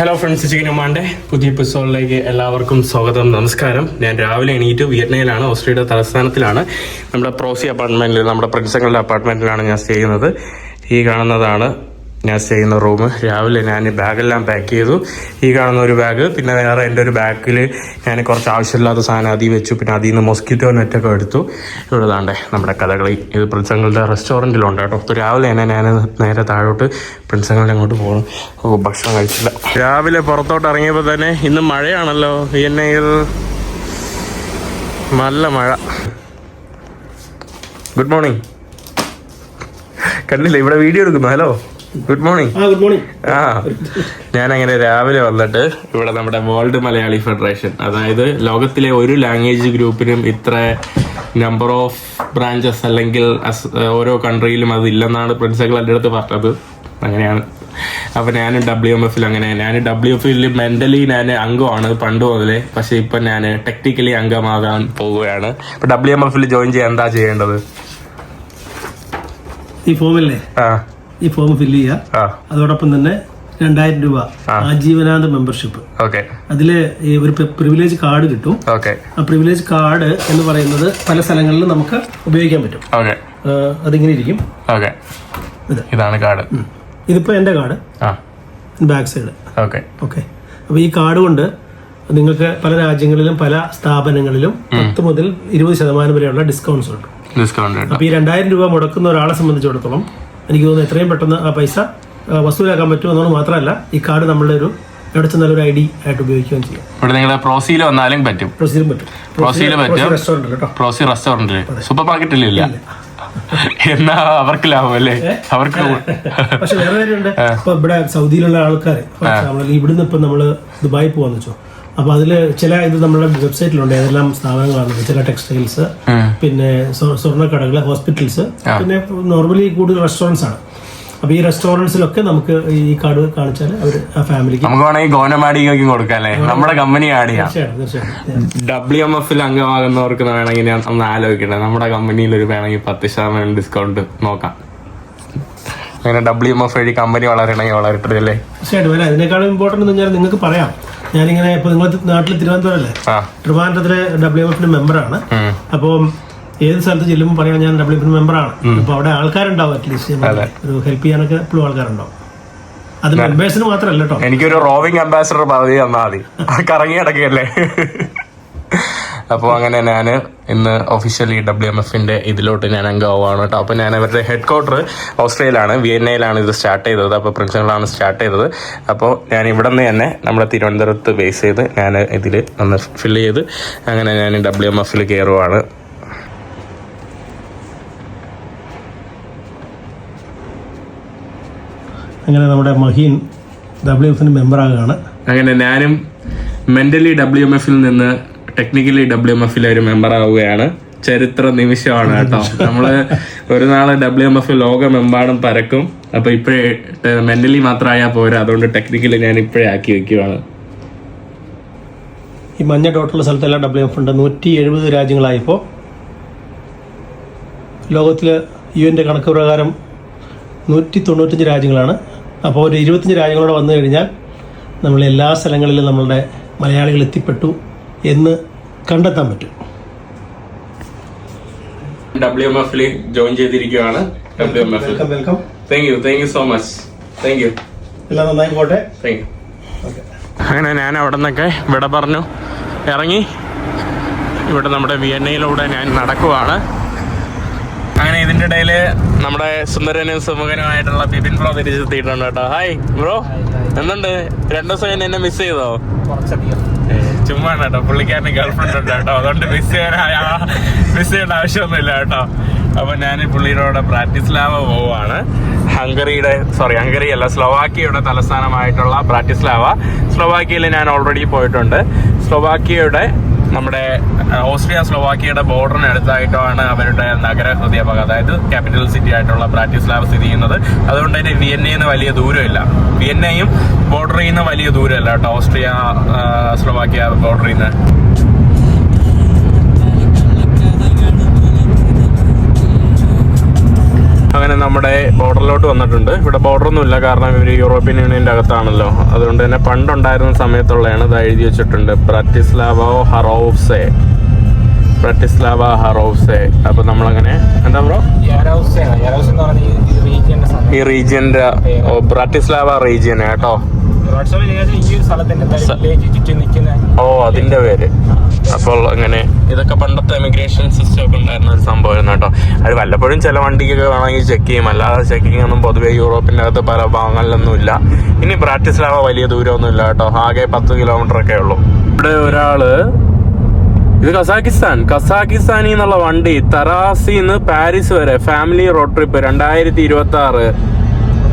Hello friends, chicken ഉമ്മാൻ്റെ പുതിയ എപ്പിസോഡിലേക്ക് എല്ലാവർക്കും സ്വാഗതം. നമസ്കാരം. ഞാൻ രാവിലെ എണീറ്റ് വിയറ്റ്നാമിലാണ്, ഓസ്ട്രേലിയയുടെ തലസ്ഥാനത്തിലാണ്. നമ്മുടെ പ്രോസി അപ്പാർട്ട്മെൻറ്റിൽ, നമ്മുടെ പ്രിൻസങ്ങളുടെ അപ്പാർട്ട്മെൻറ്റിലാണ് ഞാൻ സ്റ്റേ ചെയ്യുന്നത്. ഈ കാണുന്നതാണ് ഞാൻ സ്റ്റേ ചെയ്യുന്ന റൂം. രാവിലെ ഞാൻ ബാഗെല്ലാം പാക്ക് ചെയ്തു. ഈ കാണുന്ന ഒരു ബാഗ്, പിന്നെ വേറെ എൻ്റെ ഒരു ബാഗിൽ ഞാൻ കുറച്ച് ആവശ്യമില്ലാത്ത സാധനം അതിൽ വെച്ചു. പിന്നെ അതിൽ നിന്ന് മൊസ്കിറ്റോ നെറ്റൊക്കെ എടുത്തു. ഇവിടെ താണ്ടേ നമ്മുടെ കഥകളി, ഇത് പ്രിൻസങ്ങളുടെ റെസ്റ്റോറൻറ്റിലുണ്ട് കേട്ടോ. അപ്പോൾ രാവിലെ തന്നെ ഞാൻ നേരെ താഴോട്ട് പ്രിൻസങ്ങളുടെ അങ്ങോട്ട് പോകണം. ഭക്ഷണം കഴിച്ചില്ല. രാവിലെ പുറത്തോട്ട് ഇറങ്ങിയപ്പോൾ തന്നെ ഇന്ന് മഴയാണല്ലോ. വിയന്നയിൽ നല്ല മഴ. Good morning. കണ്ടില്ല, ഇവിടെ വീഡിയോ എടുക്കുന്നു. Hello, good morning. ഞാനങ്ങനെ രാവിലെ വന്നിട്ട് ഇവിടെ നമ്മുടെ വേൾഡ് മലയാളി ഫെഡറേഷൻ, അതായത് ലോകത്തിലെ ഒരു ലാംഗ്വേജ് ഗ്രൂപ്പിനും ഇത്ര നമ്പർ ഓഫ് ബ്രാഞ്ചസ് അല്ലെങ്കിൽ ഓരോ കൺട്രിയിലും അത് ഇല്ലെന്നാണ് പ്രിൻസിപ്പൽ എൻ്റെ അടുത്ത് പറഞ്ഞത്. അങ്ങനെയാണ്. അപ്പോൾ ഞാനും WMF-ൽ ഞാൻ WMF-ൽ മെൻ്റലി ഞാൻ അംഗമാണ് പണ്ട് മുതലേ. പക്ഷേ ഇപ്പം ഞാൻ ടെക്നിക്കലി അംഗമാകാൻ പോവുകയാണ്. ഇപ്പോൾ WMF-ൽ ജോയിൻ ചെയ്യാൻ എന്താ ചെയ്യേണ്ടത്? ഈ ഫോമില്ലേ, ഈ ഫോം ഫില്ല് ചെയ്യുക. അതോടൊപ്പം തന്നെ 2000 രൂപ ആജീവനാന്ത മെമ്പർഷിപ്പ്. അതില് ഒരു പ്രിവിലേജ് കാർഡ് കിട്ടും. ആ പ്രിവിലേജ് കാർഡ് എന്ന് പറയുന്നത് പല സ്ഥലങ്ങളിലും നമുക്ക് ഉപയോഗിക്കാൻ പറ്റും. അതിങ്ങനെ ഇരിക്കും. ഇതാണ് കാർഡ്. ഇതിപ്പോ എന്റെ കാർഡ്, ബാക്ക് സൈഡ്. ഓക്കെ. അപ്പൊ ഈ കാർഡ് കൊണ്ട് നിങ്ങൾക്ക് പല രാജ്യങ്ങളിലും പല സ്ഥാപനങ്ങളിലും 10 മുതൽ 20% വരെയുള്ള ഡിസ്കൗണ്ട്സ് ഉണ്ട്. അപ്പൊ ഈ 2000 രൂപ മുടക്കുന്ന ഒരാളെ സംബന്ധിച്ചിടത്തോളം എനിക്ക് തോന്നുന്നു എത്രയും പെട്ടെന്ന് ആ പൈസ വസൂലാക്കാൻ പറ്റും എന്നുള്ളത് മാത്രമല്ല, ഈ കാർഡ് നമ്മളുടെ ഒരു എവിടെ ചെന്നാലും ഒരു ID ആയിട്ട് ഉപയോഗിക്കുകയും ചെയ്യും. ഇവിടെ നിങ്ങൾ പ്രോസിയിൽ വന്നാലും പറ്റും. പ്രോസിയിലും പറ്റും. പ്രോസി റെസ്റ്റോറന്റില്, സൂപ്പർ മാർക്കറ്റിലില്ല. എന്നാ അവർക്ക് ലാഭം അല്ലേ? അവർക്ക്. പക്ഷെ വേറെ കാര്യമുണ്ട്. ഇപ്പൊ ഇവിടെ സൗദിയിലുള്ള ആൾക്കാർ, ഇവിടുന്ന് ഇപ്പൊ നമ്മള് ദുബായി പോവാന്ന് വെച്ചോ, അപ്പൊ അതില് ചില ഇത് നമ്മുടെ വെബ്സൈറ്റിലുണ്ട് ഏതെല്ലാം സ്ഥാപനങ്ങളാണ്. ചില ടെക്സ്റ്റൈൽസ്, പിന്നെ സ്വർണ്ണക്കടകള്, ഹോസ്പിറ്റൽസ്, പിന്നെ നോർമലി കൂടുതൽ റെസ്റ്റോറൻറ്റ്സ് ആണ്. അപ്പൊ ഈ റെസ്റ്റോറൻറ്റ്സിലൊക്കെ നമുക്ക് ഈ കാർഡ് കാണിച്ചാൽ അവർ ആ ഫാമിലിക്ക് നമുക്ക് വേണമെങ്കിൽ ഗോനമാടിക്കും കൊടുക്കാം. നമ്മുടെ കമ്പനി ആഡ് ചെയ്യാം. WMF-ൽ അംഗമാകുന്നവർക്ക് വേണമെങ്കിൽ ഞാൻ ഒന്ന് ആലോചിക്കട്ടെ. നമ്മുടെ കമ്പനിയിൽ ഒരു വേണമെങ്കിൽ 10% ഡിസ്കൗണ്ട് നോക്കാം. അങ്ങനെ WMF വഴി കമ്പനി വളരണമെങ്കിൽ വളരട്ടെ അല്ലേ? തീർച്ചയായിട്ടും. അതിനേക്കാളും ഇമ്പോർട്ടന്റ് എന്ന് പറഞ്ഞാൽ നിങ്ങൾക്ക് പറയാം, ഞാനിങ്ങനെ ഇപ്പൊ നിങ്ങൾ നാട്ടിൽ തിരുവനന്തപുരം അല്ലേ, ട്രിവാൻഡ്രത്തിലെ WMF മെമ്പറാണ്. അപ്പം ഏത് സ്ഥലത്ത് ചെല്ലുമ്പോൾ പറയാം ഞാൻ WMF മെമ്പറാണ്. അപ്പൊ അവിടെ ആൾക്കാരുണ്ടാവും, അറ്റ്ലീസ്റ്റ് ഒരു ഹെൽപ്പ് ചെയ്യാനൊക്കെ എപ്പോഴും ആൾക്കാരുണ്ടാവും. അത് മെമ്പേഴ്സിന് മാത്രമല്ല കേട്ടോ. എനിക്കൊരു റോവിംഗ് അംബാസിഡർ പദവി തന്നാൽ മതി, കറങ്ങി കിടക്കുകയല്ലേ. അപ്പോൾ അങ്ങനെ ഞാൻ ഇന്ന് ഒഫീഷ്യലി WMF-ന്റെ ഇതിലോട്ട് ഞാൻ അംഗമാവാണ് കേട്ടോ. അപ്പോൾ ഞാൻ അവരുടെ ഹെഡ് ക്വാർട്ടർ ഓസ്ട്രേലിയയിലാണ്, വിയന്നയിലാണ് ഇത് സ്റ്റാർട്ട് ചെയ്തത്. അപ്പോൾ പ്രിൻസിപ്പളാണ് സ്റ്റാർട്ട് ചെയ്തത്. അപ്പോൾ ഞാൻ ഇവിടെ നിന്ന് തന്നെ നമ്മുടെ തിരുവനന്തപുരത്ത് ബേസ് ചെയ്ത് ഞാൻ ഇതിൽ ഒന്ന് ഫില്ല് ചെയ്ത് അങ്ങനെ ഞാൻ WMF-ൽ കയറുവാണ്. അങ്ങനെ നമ്മുടെ മഹീൻ WMF-ന് മെമ്പറാകുകയാണ്. അങ്ങനെ ഞാനും മെന്റലി WMF-ൽ നിന്ന് ടെക്നിക്കലി WMF-ലെ ഒരു മെമ്പർ ആവുകയാണ്. ചരിത്ര നിമിഷമാണ് കേട്ടോ. നമ്മള് ഒരു നാള് WMF ലോകമെമ്പാടും പരക്കും. അപ്പൊ ഇപ്പോഴേ മെന്റലി മാത്രമായാൽ പോരാ, അതുകൊണ്ട് ടെക്നിക്കലി ഞാൻ ഇപ്പോഴേ ആക്കി വെക്കുവാണ്. ഈ മഞ്ഞ ഡോട്ടുള്ള സ്ഥലത്തെല്ലാം WMF ഉണ്ട്. 170 രാജ്യങ്ങളായിപ്പോൾ. ലോകത്തില് UN-ന്റെ കണക്ക് പ്രകാരം 195 രാജ്യങ്ങളാണ്. അപ്പോൾ ഒരു 25 രാജ്യങ്ങളോടെ വന്നു കഴിഞ്ഞാൽ നമ്മൾ എല്ലാ സ്ഥലങ്ങളിലും നമ്മളുടെ മലയാളികൾ എത്തിപ്പെട്ടു എന്ന് കണ്ടെത്താൻ പറ്റും. WMF-ൽ ജോയിൻ ചെയ്തിരിക്കുകയാണ്. Welcome. Thank you so much. Thank you. എല്ലാം നന്നായി പോട്ടെ. Thank you. അങ്ങനെ ഞാൻ അവിടെ നിന്നൊക്കെ ഇവിടെ പറഞ്ഞു ഇറങ്ങി ഇവിടെ നമ്മുടെ വിയന്നയിലൂടെ ഞാൻ നടക്കുവാണ്. അങ്ങനെ ഇതിൻ്റെ ഇടയിൽ നമ്മുടെ സുന്ദരനും സുമുഖനുമായിട്ടുള്ള ബിപിൻ ബ്രോ തിരിച്ചെത്തിയിട്ടുണ്ട് കേട്ടോ. ഹായ് ബ്രോ, എന്തുണ്ട്? 2 ദിവസം എന്നെ മിസ് ചെയ്തോ? ചുമ്മാ കേട്ടോ, പുള്ളിക്കാരന് ഗേൾഫ്രണ്ട് ഉണ്ട് കേട്ടോ, അതുകൊണ്ട് മിസ് ചെയ്യേണ്ട ആവശ്യമൊന്നുമില്ല കേട്ടോ. അപ്പോൾ ഞാൻ പുള്ളിയുടെ ബ്രാറ്റിസ്ലാവ പോവാണ്. ഹംഗറിയല്ല, സ്ലോവാക്കിയയുടെ തലസ്ഥാനമായിട്ടുള്ള ബ്രാറ്റിസ്ലാവ. സ്ലോവാക്കിയയിൽ ഞാൻ ഓൾറെഡി പോയിട്ടുണ്ട്. സ്ലോവാക്കിയയുടെ നമ്മുടെ ഓസ്ട്രിയ സ്ലോവാക്കിയയുടെ ബോർഡറിന് അടുത്തായിട്ടാണ് അവരുടെ നഗരഹൃദയഭാഗം, അതായത് ക്യാപിറ്റൽ സിറ്റി ആയിട്ടുള്ള ബ്രാറ്റിസ്ലാവ സ്ഥിതി ചെയ്യുന്നത്. അതുകൊണ്ട് തന്നെ വിയന്നയിൽ നിന്ന് വലിയ ദൂരമില്ല. വിയന്നയും ബോർഡറിൽ നിന്ന് വലിയ ദൂരമില്ല കേട്ടോ, ഓസ്ട്രിയ സ്ലോവാക്കിയ ബോർഡറിൽ നിന്ന്. നമ്മളങ്ങനെ നമ്മുടെ ബോർഡറിലോട്ട് വന്നിട്ടുണ്ട്. ഇവിടെ ബോർഡറൊന്നുമില്ല, കാരണം ഇവർ യൂറോപ്യൻ യൂണിയൻ്റെ അകത്താണല്ലോ. അതുകൊണ്ട് തന്നെ പണ്ടുണ്ടായിരുന്ന സമയത്തുള്ളതാണ് ഇത് എഴുതി വെച്ചിട്ടുണ്ട്. ബ്രാറ്റിസ്ലാവ ഹറോവ്സെ. അപ്പൊ നമ്മളങ്ങനെ എന്താ ബ്രോ ഈ റീജിയന്റെ ബ്രാറ്റിസ്ലാവ റീജിയൻ കേട്ടോ. ഓ അതിന്റെ പേര്. അപ്പോൾ അങ്ങനെ ഇതൊക്കെ പണ്ടത്തെ എമിഗ്രേഷൻ സിസ്റ്റം ഒക്കെ ഉണ്ടായിരുന്ന ഒരു സംഭവമായിരുന്നു കേട്ടോ. അത് വല്ലപ്പോഴും ചില വണ്ടിക്കൊക്കെ വേണമെങ്കിൽ ചെക്ക് ചെയ്യും, അല്ലാതെ ചെക്കിംഗ് ഒന്നും പൊതുവെ യൂറോപ്പിന്റെ അകത്ത് പല ഭാഗങ്ങളിലൊന്നും ഇല്ല. ഇനി ബ്രാറ്റിസ്ലാവ വലിയ ദൂരമൊന്നും ഇല്ല കേട്ടോ, ആകെ 10 കിലോമീറ്റർ ഒക്കെ ഉള്ളൂ. ഇവിടെ ഒരാള്, ഇത് കസാക്കിസ്ഥാനിൽ നിന്നുള്ള വണ്ടി തറാസിന്ന് പാരീസ് വരെ ഫാമിലി റോഡ് ട്രിപ്പ് 2026.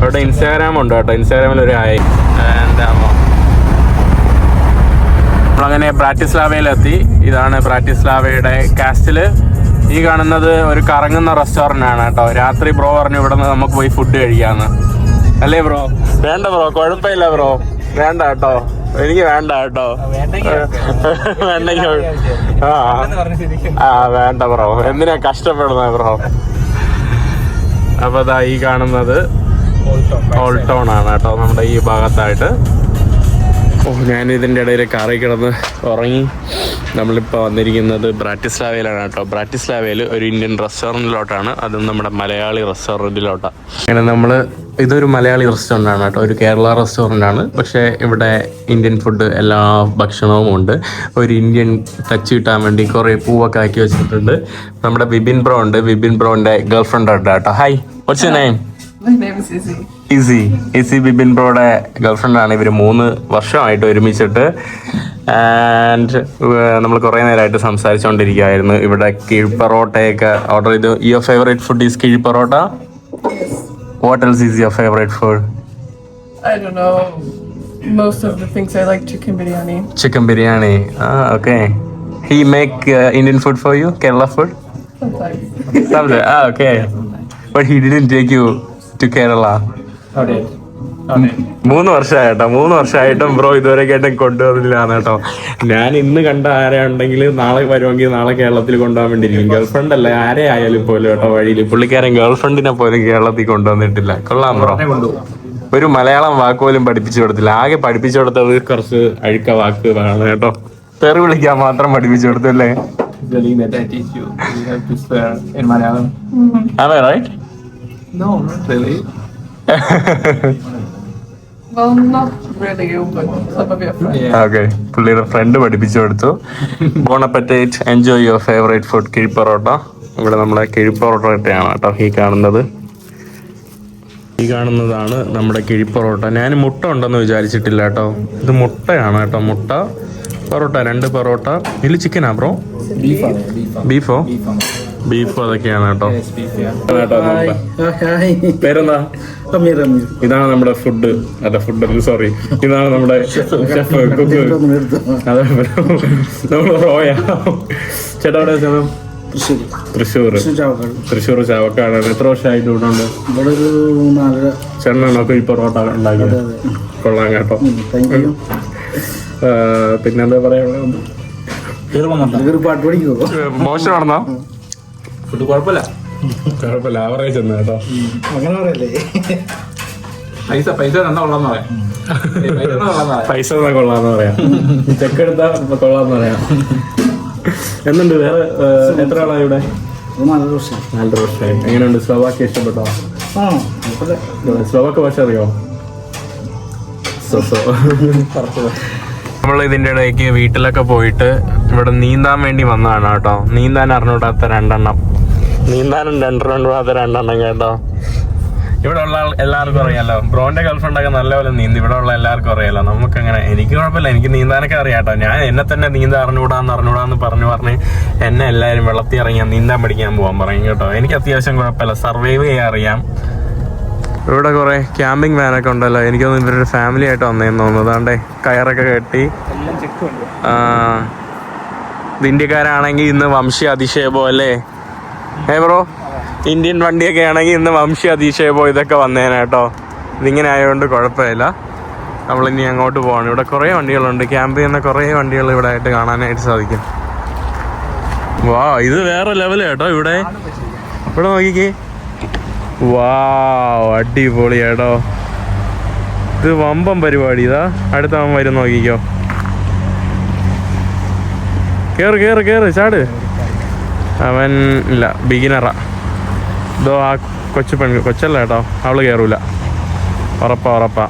അവിടെ ഇൻസ്റ്റാഗ്രാം ഉണ്ട് കേട്ടോ, ഇൻസ്റ്റാഗ്രാമിൽ ഒരു ആയി. നമ്മളങ്ങനെ ബ്രാറ്റിസ്ലാവയിലെത്തി. ഇതാണ് ബ്രാറ്റിസ്ലാവയുടെ കാസ്റ്റില്. ഈ കാണുന്നത് ഒരു കറങ്ങുന്ന റെസ്റ്റോറന്റ് ആണ് കേട്ടോ. രാത്രി ബ്രോ പറഞ്ഞു ഇവിടെ നിന്ന് നമുക്ക് പോയി ഫുഡ് കഴിക്കാന്ന്. അല്ലേ ബ്രോ? വേണ്ട ബ്രോ, കുഴപ്പമില്ല ബ്രോ, വേണ്ട കേട്ടോ, എനിക്ക് വേണ്ട കേട്ടോ, വേണ്ട ബ്രോ, എന്തിനാ കഷ്ടപ്പെടുന്നത് ബ്രോ. അപ്പൊ അതാ ഈ കാണുന്നത് ഓൾഡ് ടൗൺ ആണ് കേട്ടോ, നമ്മുടെ ഈ ഭാഗത്തായിട്ട്. ഞാൻ ഇതിൻ്റെ ഇടയിൽ കാറിൽ കിടന്ന് ഉറങ്ങി. നമ്മളിപ്പോൾ വന്നിരിക്കുന്നത് ബ്രാറ്റിസ്ലാവയിലാണ് കേട്ടോ. ബ്രാറ്റിസ്ലാവയിൽ ഒരു ഇന്ത്യൻ റെസ്റ്റോറൻറ്റിലോട്ടാണ്, അതും നമ്മുടെ മലയാളി റെസ്റ്റോറൻറ്റിലോട്ടാണ്. അങ്ങനെ ഇതൊരു മലയാളി റെസ്റ്റോറൻ്റ് ആണ് കേട്ടോ, ഒരു കേരള റെസ്റ്റോറൻ്റ് ആണ്. പക്ഷേ ഇവിടെ ഇന്ത്യൻ ഫുഡ് എല്ലാ ഭക്ഷണവും ഉണ്ട്. ഒരു ഇന്ത്യൻ ടച്ച് കിട്ടാൻ വേണ്ടി കുറേ പൂവൊക്കെ ആക്കി വെച്ചിട്ടുണ്ട്. നമ്മുടെ വിപിൻ ബ്രോ ഉണ്ട്, വിപിൻ ബ്രോൻ്റെ ഗേൾ ഫ്രണ്ട് ഉണ്ട് കേട്ടോ. Hi, what's your name? My name is Izzy. Izzy Bibin ബ്രോയുടെ ഗേൾഫ്രണ്ടാണ്. ഇവർ 3 വർഷമായിട്ട് ഒരുമിച്ചിട്ട്. ആൻഡ് നമ്മൾ കുറേ നേരമായിട്ട് സംസാരിച്ചുകൊണ്ടിരിക്കുകയായിരുന്നു. ഇവിടെ കിഴിപ്പൊറോട്ടയൊക്കെ ഓർഡർ ചെയ്തു. Your favourite food is kizhi porotta? What else is your favourite food? I don't know. Most of the things I like chicken biryani. Chicken biryani. Okay. He make Indian food for you? Kerala food? Sometimes. Okay. But he didn't take you to Kerala. 3 വർഷമായിട്ടോ, 3 വർഷമായിട്ടും bro ഇതുവരെയായിട്ടും കൊണ്ടുവന്നില്ലാന്ന് കേട്ടോ. ഞാൻ ഇന്ന് കണ്ട ആരെയുണ്ടെങ്കിൽ നാളെ വരുമെങ്കിൽ നാളെ കേരളത്തിൽ കൊണ്ടുപോകാൻ വേണ്ടിയിരിക്കും. ഗേൾഫ്രണ്ട് അല്ല, ആരെ ആയാലും പോലും കേട്ടോ, വഴിയിൽ പുള്ളിക്കാരൻ ഗേൾഫ്രണ്ടിനെ പോലും കേരളത്തിൽ കൊണ്ടുവന്നിട്ടില്ല. കൊള്ളാം ബ്രോ. ഒരു മലയാളം വാക്ക് പോലും പഠിപ്പിച്ചു കൊടുത്തില്ല. ആകെ പഠിപ്പിച്ചു കൊടുത്തത് കുറച്ച് അഴുക്ക വാക്കുകളാണ് കേട്ടോ. തെറി വിളിക്കാൻ മാത്രം പഠിപ്പിച്ചു കൊടുത്തല്ലേ? Am I right? No, not really. Well, not really you, but some of your friends. Okay. പുള്ളിയുടെ ഫ്രണ്ട് പഠിപ്പിച്ചു കൊടുത്തു. Bon appetit, enjoy your favourite food kizhi porotta. ഇവിടെ നമ്മളെ കിഴിപ്പൊറോട്ടയാണ് കേട്ടോ ഈ കാണുന്നതാണ് നമ്മുടെ കിഴിപ്പൊറോട്ട. ഞാൻ മുട്ട ഉണ്ടെന്ന് വിചാരിച്ചിട്ടില്ല കേട്ടോ, ഇത് മുട്ടയാണ് കേട്ടോ. മുട്ട പൊറോട്ട, 2 പൊറോട്ട. ഇതിൽ ചിക്കനാ ബ്രോ? ബീഫോ? ബീഫ് അതൊക്കെയാണ് കേട്ടോ. പേരെന്താ? ഇതാണ് നമ്മുടെ ഫുഡ്. അല്ല, ഫുഡ് സോറി, ഇതാണ് നമ്മുടെ ഷെഫ് കുക്ക്. അതെ, നമ്മുടെ റോയ. ചേട്ടാ എവിടെ സ്ഥലം? തൃശ്ശൂർ ചാവക്കാട്. എത്ര വർഷമായിട്ട് ഇവിടെ ഉണ്ട്? ചേട്ടനാണോ ഈ പൊറോട്ട ഉണ്ടാക്കിയത്? കൊള്ളാം കേട്ടോ. പിന്നെന്താ പറയാനുള്ളത്? മോശമാണെന്നോ? ഫുഡ് കുഴപ്പമില്ല, ആവറേജ് എന്ന് കേട്ടോ. അങ്ങനെ പറയല്ലേ, പൈസ എന്താ കൊള്ളാന്ന് പറയാം. പൈസ കൊള്ളാന്ന് പറയാം, ചെക്ക് എടുത്താ കൊള്ളാന്ന് പറയാം. എന്നുണ്ട് വേറെ എത്ര ആളായി ഇവിടെ? 4 വർഷം. 4 വർഷമായി. എങ്ങനെയുണ്ട്? സ്ലോവാക്യ ഇഷ്ടപ്പെട്ടോ? സ്ലോവാക്യ ഭാഷ അറിയോ? നമ്മൾ ഇതിൻ്റെ ഇടയ്ക്ക് വീട്ടിലൊക്കെ പോയിട്ട് ഇവിടെ നീന്താൻ വേണ്ടി വന്നതാണ് കേട്ടോ. നീന്താൻ അറിഞ്ഞൂടാത്ത 2 എണ്ണം, നീന്താനും 2 കേട്ടോ. ഇവിടെ ഉള്ള എല്ലാവർക്കും അറിയാലോ. ബ്രോന്റെ ഗേൾഫ്രണ്ടൊക്കെ നല്ലപോലെ നീന്തി. ഇവിടെ ഉള്ള എല്ലാവർക്കും അറിയാലോ. നമുക്കങ്ങനെ, എനിക്ക് കുഴപ്പമില്ല, എനിക്ക് നീന്താനൊക്കെ അറിയാം കേട്ടോ. ഞാൻ എന്നെ തന്നെ നീന്താൻ അറിഞ്ഞൂടാന്ന് പറഞ്ഞ് എന്നെ എല്ലാവരും വെള്ളത്തിൽ ഇറങ്ങിയാൽ നീന്താൻ പഠിക്കാൻ പോകാൻ പറയും കേട്ടോ. എനിക്ക് അത്യാവശ്യം കുഴപ്പമില്ല, സർവൈവ് ചെയ്യാൻ അറിയാം. ഇവിടെ കുറെ ക്യാമ്പിംഗ് വാനൊക്കെ ഉണ്ടല്ലോ. എനിക്കൊന്നും ഇവരൊരു ഫാമിലി ആയിട്ട് വന്നേന്ന് തോന്നുന്നു. അതാണ്ടേ കയറൊക്കെ കെട്ടി. ഇന്ത്യക്കാരാണെങ്കിൽ ഇന്ന് വംശീയ അതിശയബോ അല്ലേ ബ്രോ? ഇന്ത്യൻ വണ്ടിയൊക്കെ ആണെങ്കിൽ ഇന്ന് വംശീയ അതിശയബോ ഇതൊക്കെ വന്നേനെ കേട്ടോ. ഇതിങ്ങനെ ആയതുകൊണ്ട് കുഴപ്പമില്ല. നമ്മളിനി അങ്ങോട്ട് പോകണം. ഇവിടെ കുറേ വണ്ടികളുണ്ട്, ക്യാമ്പ് ചെയ്യുന്ന കുറേ വണ്ടികൾ ഇവിടെ ആയിട്ട് കാണാനായിട്ട് സാധിക്കും. വാ, ഇത് വേറെ ലെവൽ കേട്ടോ. ഇവിടെ നോക്കിക്കേ, വാവ്, അടിപൊളിയാട്ടോ. ഇത് വമ്പം പരിപാടി. ഇതാ അടുത്ത അവൻ വരും, നോക്കിക്കോ. കേറ് കേറ് കേറ്, ചാട്. അവൻ ഇല്ല, ബിഗിനറാ. ഇതോ ആ കൊച്ചല്ല കേട്ടോ, അവള് കയറൂല. ഉറപ്പാ.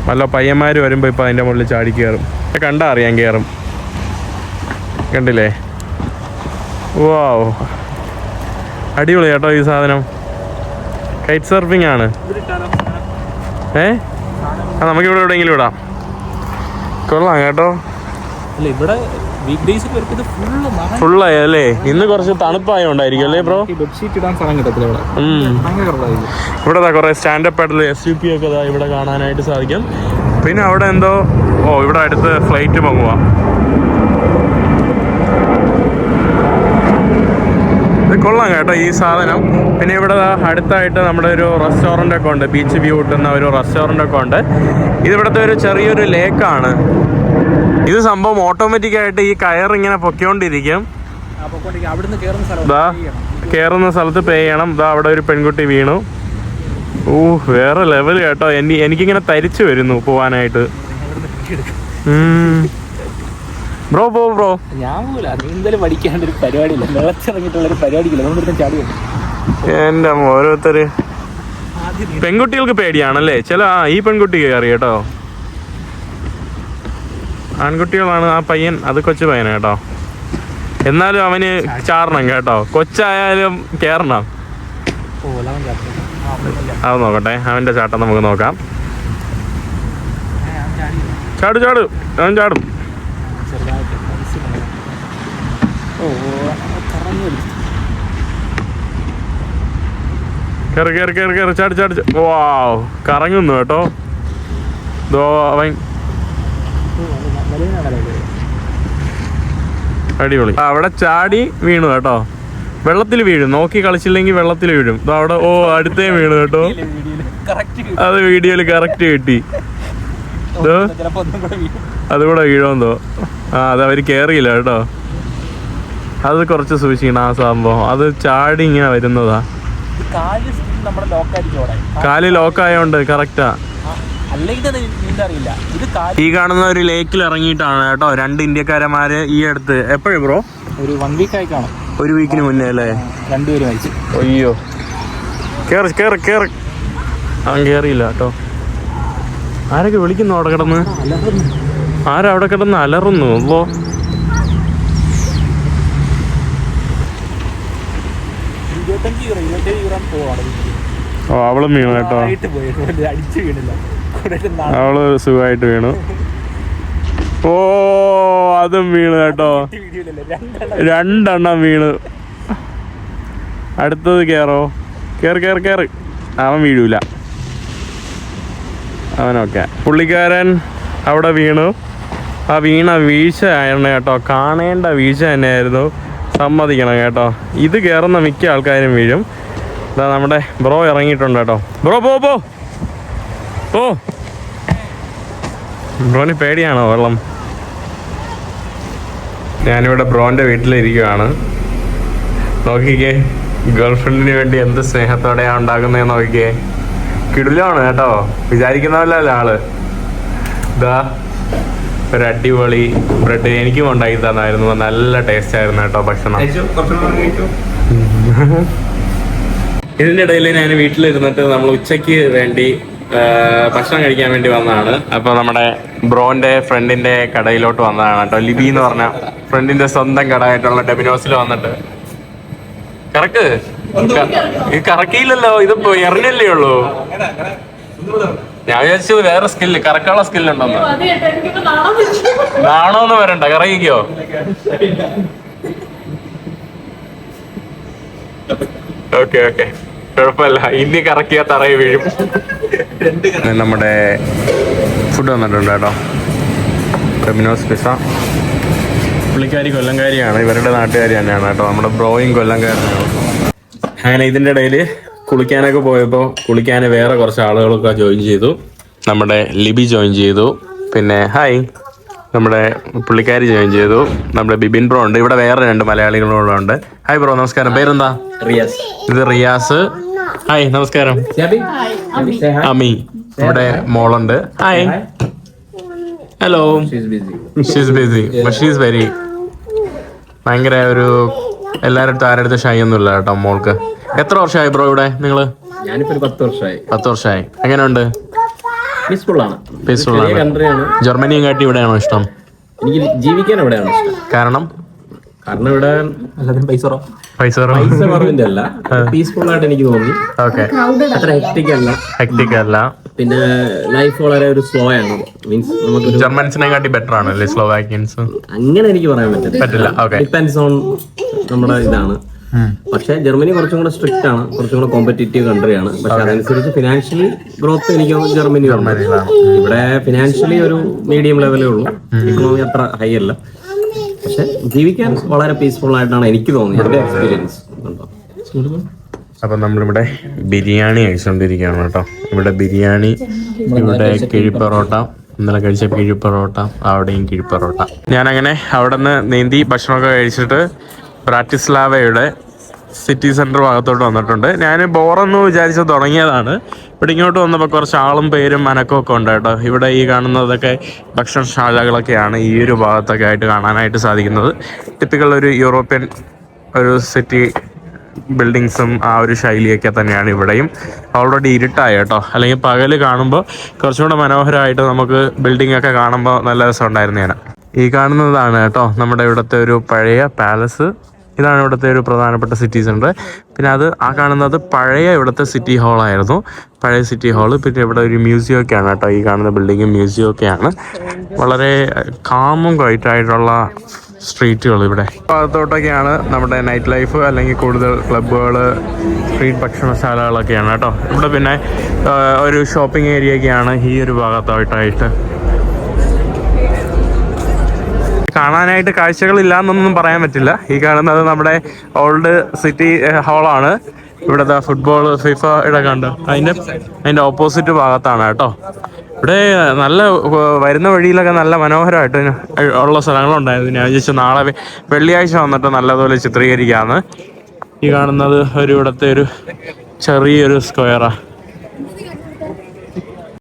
വല്ല പയ്യന്മാർ വരുമ്പോൾ ഇപ്പം അതിൻ്റെ മുകളിൽ ചാടി കയറും. കണ്ടാ അറിയാൻ കയറും. കണ്ടില്ലേ? വാവ്, അടിപൊളി കേട്ടോ ഈ സാധനം. കൈറ്റ് സർഫിംഗ് ആണ്. നമുക്കിവിടെ എവിടെയെങ്കിലും ഇടാം. കൊള്ളാം കേട്ടോ. ഫുള്ളായി അല്ലേ? ഇന്ന് കുറച്ച് തണുപ്പായോണ്ടായിരിക്കും അല്ലേ ബ്രോ? ഇവിടെ കുറെ സ്റ്റാൻഡപ്പ് പെഡൽ SUP ഒക്കെ ഇവിടെ കാണാനായിട്ട് സാധിക്കും. പിന്നെ അവിടെ എന്തോ ഇവിടെ അടുത്ത് ഫ്ലൈറ്റ് പൊങ്ങുക. ഇത് കൊള്ളാം കേട്ടോ ഈ സാധനം. പിന്നെ ഇവിടെ അടുത്തായിട്ട് നമ്മുടെ ഒരു റെസ്റ്റോറൻ്റ് ഒക്കെ ഉണ്ട്, ബീച്ച് വ്യൂ കിട്ടുന്ന ഒരു റെസ്റ്റോറൻ്റ് ഒക്കെ ഉണ്ട്. ഇതിവിടുത്തെ ഒരു ചെറിയൊരു ലേക്കാണ്. ഇത് സംഭവം ഓട്ടോമാറ്റിക്കായിട്ട് ഈ കയർ ഇങ്ങനെ പൊക്കോണ്ടിരിക്കും. കയറുന്ന സ്ഥലത്ത് പേ ചെയ്യണം. ഇതാ അവിടെ ഒരു പെൺകുട്ടി വീണു. വേറെ ലെവൽ കേട്ടോ. എനിക്കിങ്ങനെ തരിച്ചു വരുന്നു പോവാനായിട്ട്. ബ്രോ ബ്രോ, എന്റെ ഓരോരുത്തര് പെൺകുട്ടികൾക്ക് പേടിയാണല്ലേ ചില. ഈ പെൺകുട്ടി കയറി കേട്ടോ. ആൺകുട്ടികളാണ്. ആ പയ്യൻ അത് കൊച്ചു പയ്യനാ കേട്ടോ. എന്നാലും അവന് ചാടണം കേട്ടോ. കൊച്ചായാലും കയറണം. അത് നോക്കട്ടെ, അവന്റെ ചാട്ടം നമുക്ക് നോക്കാം. ചാടു അവൻ ചാടും. കേറി ചാടി. വാവ്, കറങ്ങുന്നു കേട്ടോ. അവൻ അടിപൊളി. അവിടെ ചാടി വീണു കേട്ടോ. വെള്ളത്തിൽ വീഴും. നോക്കി കളിച്ചില്ലെങ്കിൽ വെള്ളത്തിൽ വീഴും. അവിടെ അടുത്തേ വീണു കേട്ടോ. അത് വീഡിയോയിൽ കറക്റ്റ് കിട്ടി. അതുകൂടെ വീഴുമെന്തോ. അത് അവര് കേറിയില്ല കേട്ടോ. അത് കുറച്ച് സൂക്ഷിക്കണം ആ സംഭവം. അത് ചാടി ഇങ്ങനെ വരുന്നതാ. കാല് ലോക്കായോണ്ട് കറക്റ്റാ. ഈ കാണുന്ന ഒരു ലേക്കിൽ ഇറങ്ങിയിട്ടാണ് കേട്ടോ 2 ഇന്ത്യക്കാരന്മാര് ഈ അടുത്ത്. എപ്പോഴും ബ്രോ? ഒരു 1 വീക്ക് ആയി കാണും. 1 വീക്കിന് മുന്നേ അല്ലേ? 2 പേര് മരിച്ചു. അയ്യോ, കേറി. അവൻ കേറിയില്ല കേട്ടോ. ആരൊക്കെ വിളിക്കുന്നു അവിടെ കിടന്ന്? ആരവിടെ കിടന്ന് അലറുന്നു? അവളും വീണു കേട്ടോ. അവള് സുഖമായിട്ട് വീണു. അതും വീണു കേട്ടോ. 2 എണ്ണം വീണു. അടുത്തത് കേറ്. അവൻ വീഴൂല. അവനൊക്കെ പുള്ളിക്കാരൻ അവിടെ വീണു. ആ വീഴ്ച ആയിരുന്നു കേട്ടോ. കാണേണ്ട വീഴ്ച തന്നെയായിരുന്നു. സമ്മതിക്കണം കേട്ടോ. ഇത് കയറുന്ന മിക്ക ആൾക്കാരും വീഴും. ഇതാ നമ്മുടെ ബ്രോ ഇറങ്ങിയിട്ടുണ്ട് കേട്ടോ. ബ്രോ പോ. ബ്രോന് പേടിയാണോ വെള്ളം? ഞാനിവിടെ ബ്രോന്റെ വീട്ടിലിരിക്കുകയാണ്. നോക്കിക്കേ, ഗേൾഫ്രണ്ടിന് വേണ്ടി എന്ത് സ്നേഹത്തോടെയാണ് ഉണ്ടാക്കുന്നതെന്ന് നോക്കിക്കേ. കിടിലാണ് കേട്ടോ. വിചാരിക്കുന്നവല്ല ആള്. ഇതാ ഒരു അടിപൊളി ബ്രെഡ് എനിക്കും ഉണ്ടാക്കി തന്നായിരുന്നു. നല്ല ടേസ്റ്റ് ആയിരുന്നു കേട്ടോ ഭക്ഷണം. ഇതിന്റെ ഇടയിൽ ഞാൻ വീട്ടിലിരുന്നിട്ട് നമ്മൾ ഉച്ചയ്ക്ക് വേണ്ടി ഭക്ഷണം കഴിക്കാൻ വേണ്ടി വന്നതാണ്. അപ്പൊ നമ്മുടെ ബ്രോന്റെ ഫ്രണ്ടിന്റെ കടയിലോട്ട് വന്നതാണ് കേട്ടോ. ലിബി എന്ന് പറഞ്ഞ ഫ്രണ്ടിന്റെ സ്വന്തം കടയായിട്ടുള്ള ഡെമിനോസിൽ വന്നിട്ട് കറക്കിയില്ലല്ലോ. ഇതിപ്പോ എറിഞ്ഞല്ലേ ഉള്ളൂ. ഞാൻ വിചാരിച്ചു വേറെ സ്കില്ല്, കറക്കാനുള്ള സ്കില്ലുണ്ടെന്ന്. നാണോന്ന് വരണ്ട, കറങ്ങിക്കോ. ഓക്കെ കുഴപ്പമില്ല. ഇനി കറക്കിയാ തറയി വീഴും. നമ്മുടെ ഫുഡ് വന്നിട്ടുണ്ട് കേട്ടോ. Dominoes pizza. പുള്ളിക്കാരി കൊല്ലംകാരിയാണ്. ഇവരുടെ നാട്ടുകാരി തന്നെയാണ് കേട്ടോ. നമ്മുടെ ബ്രോയും കൊല്ലംകാരനാണ്. അങ്ങനെ ഇതിൻ്റെ ഇടയിൽ കുളിക്കാനൊക്കെ പോയപ്പോൾ കുളിക്കാൻ വേറെ കുറച്ച് ആളുകളൊക്കെ ജോയിൻ ചെയ്തു. നമ്മുടെ ലിബി ജോയിൻ ചെയ്തു. പിന്നെ നമ്മുടെ പുള്ളിക്കാരി ജോയിൻ ചെയ്തു. നമ്മുടെ ബിബിൻ ബ്രോ ഉണ്ട്. ഇവിടെ വേറെ 2 മലയാളികളോടുണ്ട്. ഹായ് ബ്രോ, നമസ്കാരം. പേരെന്താ? ഇത് റിയാസ്. ഹായ്, നമസ്കാരം. അമി, ഇവിടെ മോളുണ്ട്. Hi. Hello. She's busy but she's very ഭയങ്കര ഒരു എല്ലാവരുടെ ആരുടെ ഷൈ ഒന്നുമില്ല കേട്ടോ മോൾക്ക്. എത്ര വർഷമായി ബ്രോ ഇവിടെ നിങ്ങള്? ഞാനിപ്പോ 10 വർഷമായി. 10 വർഷമായി. എങ്ങനെയുണ്ട്? പീസ്ഫുൾ ആണ്. കൺട്രിയാണ്. ജർമ്മനിയും കാട്ടി ഇവിടെയാണോ ഇഷ്ടം? എനിക്ക് ജീവിക്കാൻ എവിടെയാണ് ഇഷ്ടം. കാരണം ഇവിടെ പൈസ കുറവിന്റെ അല്ല, പീസ്ഫുൾ ആയിട്ട് എനിക്ക് തോന്നി. ഓക്കെ. അത്ര ഹെക്ടിക് അല്ല. പിന്നെ ലൈഫ് വളരെ ഒരു സ്ലോ ആണ്. മീൻസ് നമുക്ക് ജർമ്മൻസിനെ കാട്ടി ബെറ്റർ ആണല്ലേ സ്ലോവാക്കിയൻസ്? അങ്ങനെ എനിക്ക് പറയാൻ പറ്റില്ല. ഡിപ്പെൻഡ്സ് ഓൺ നമ്മുടെ ഇതാണ്. പക്ഷെ ജർമ്മനി കുറച്ചും കൂടെ സ്ട്രിക്റ്റ് ആണ്, കുറച്ചും കൂടെ കോമ്പറ്റീറ്റീവ് കൺട്രിയാണ്. പക്ഷെ അതനുസരിച്ച് ഫിനാൻഷ്യലി ഗ്രോത്ത് എനിക്ക് ജർമ്മനി. ഇവിടെ ഫിനാൻഷ്യലി ഒരു മീഡിയം ലെവലേ ഉള്ളൂ, ഇക്കണോമി അത്ര ഹൈ അല്ല. പക്ഷെ ജീവിക്കാൻ വളരെ പീസ്ഫുൾ ആയിട്ടാണ് എനിക്ക് തോന്നിയത്, എന്റെ എക്സ്പീരിയൻസ്. അപ്പൊ നമ്മളിവിടെ ബിരിയാണി കഴിച്ചുകൊണ്ടിരിക്കുകയാണ് കേട്ടോ. ഇവിടെ ബിരിയാണി, ഇവിടെ കിഴിപ്പൊറോട്ട, ഇന്നലെ കഴിച്ച കിഴിപ്പൊറോട്ട, അവിടെയും കിഴിപ്പൊറോട്ട. ഞാനങ്ങനെ അവിടെ നിന്ന് നീന്തി ഭക്ഷണമൊക്കെ കഴിച്ചിട്ട് ബ്രാറ്റിസ്ലാവയുടെ സിറ്റി സെൻറ്റർ ഭാഗത്തോട്ട് വന്നിട്ടുണ്ട്. ഞാൻ ബോറെന്ന് വിചാരിച്ച് തുടങ്ങിയതാണ്. ഇവിടെ ഇങ്ങോട്ട് വന്നപ്പോൾ കുറച്ച് ആളും പേരും അനക്കമൊക്കെ ഉണ്ട് കേട്ടോ. ഇവിടെ ഈ കാണുന്നതൊക്കെ ഭക്ഷണശാലകളൊക്കെയാണ് ഈ ഒരു ഭാഗത്തൊക്കെ ആയിട്ട് കാണാനായിട്ട് സാധിക്കുന്നത്. ടിപ്പിക്കൽ ഒരു യൂറോപ്യൻ ഒരു സിറ്റി ബിൽഡിങ്സും ആ ഒരു ശൈലിയൊക്കെ തന്നെയാണ് ഇവിടെയും. ഓൾറെഡി ഇരുട്ടായി കേട്ടോ, അല്ലെങ്കിൽ പകൽ കാണുമ്പോൾ കുറച്ചുകൂടെ മനോഹരമായിട്ട് നമുക്ക് ബിൽഡിംഗ് ഒക്കെ കാണുമ്പോൾ നല്ല രസമുണ്ടായിരുന്നു. ഞാൻ ഈ കാണുന്നതാണ് കേട്ടോ നമ്മുടെ ഇവിടുത്തെ ഒരു പഴയ പാലസ്. ഇതാണ് ഇവിടുത്തെ ഒരു പ്രധാനപ്പെട്ട സിറ്റി സെൻറ്റർ. പിന്നെ ആ കാണുന്നത് പഴയ ഇവിടുത്തെ സിറ്റി ഹാളായിരുന്നു, പഴയ സിറ്റി ഹാള്. പിന്നെ ഇവിടെ ഒരു മ്യൂസിയം ഒക്കെയാണ് കേട്ടോ, ഈ കാണുന്ന ബിൽഡിങ് മ്യൂസിയം ഒക്കെയാണ്. വളരെ കാമും ക്വൈറ്റായിട്ടുള്ള സ്ട്രീറ്റുകൾ ഇവിടെ. ഭാഗത്തോട്ടൊക്കെയാണ് നമ്മുടെ നൈറ്റ് ലൈഫ്, അല്ലെങ്കിൽ കൂടുതൽ ക്ലബ്ബുകൾ, സ്ട്രീറ്റ് ഭക്ഷണശാലകളൊക്കെയാണ് കേട്ടോ. ഇവിടെ പിന്നെ ഒരു ഷോപ്പിംഗ് ഏരിയ ഒക്കെയാണ് ഈ ഒരു ഭാഗത്തായിട്ടായിട്ട്. കാണാനായിട്ട് കാഴ്ചകളില്ല എന്നൊന്നും പറയാൻ പറ്റില്ല. ഈ കാണുന്നത് നമ്മുടെ ഓൾഡ് സിറ്റി ഹാളാണ്. ഇവിടുത്തെ ഫുട്ബോൾ ഫിഫയുടെ കണ്ട് അതിൻ്റെ ഓപ്പോസിറ്റ് ഭാഗത്താണ് കേട്ടോ. ഇവിടെ നല്ല വരുന്ന വഴിയിലൊക്കെ നല്ല മനോഹരമായിട്ട് ഉള്ള സ്ഥലങ്ങളുണ്ടായിരുന്നു. ഞാൻ വിചാരിച്ചു നാളെ വെള്ളിയാഴ്ച വന്നിട്ട് നല്ലതുപോലെ ചിത്രീകരിക്കാമെന്ന്. ഈ കാണുന്നത് ഇവിടുത്തെ ഒരു ചെറിയൊരു സ്ക്വയറാണ്.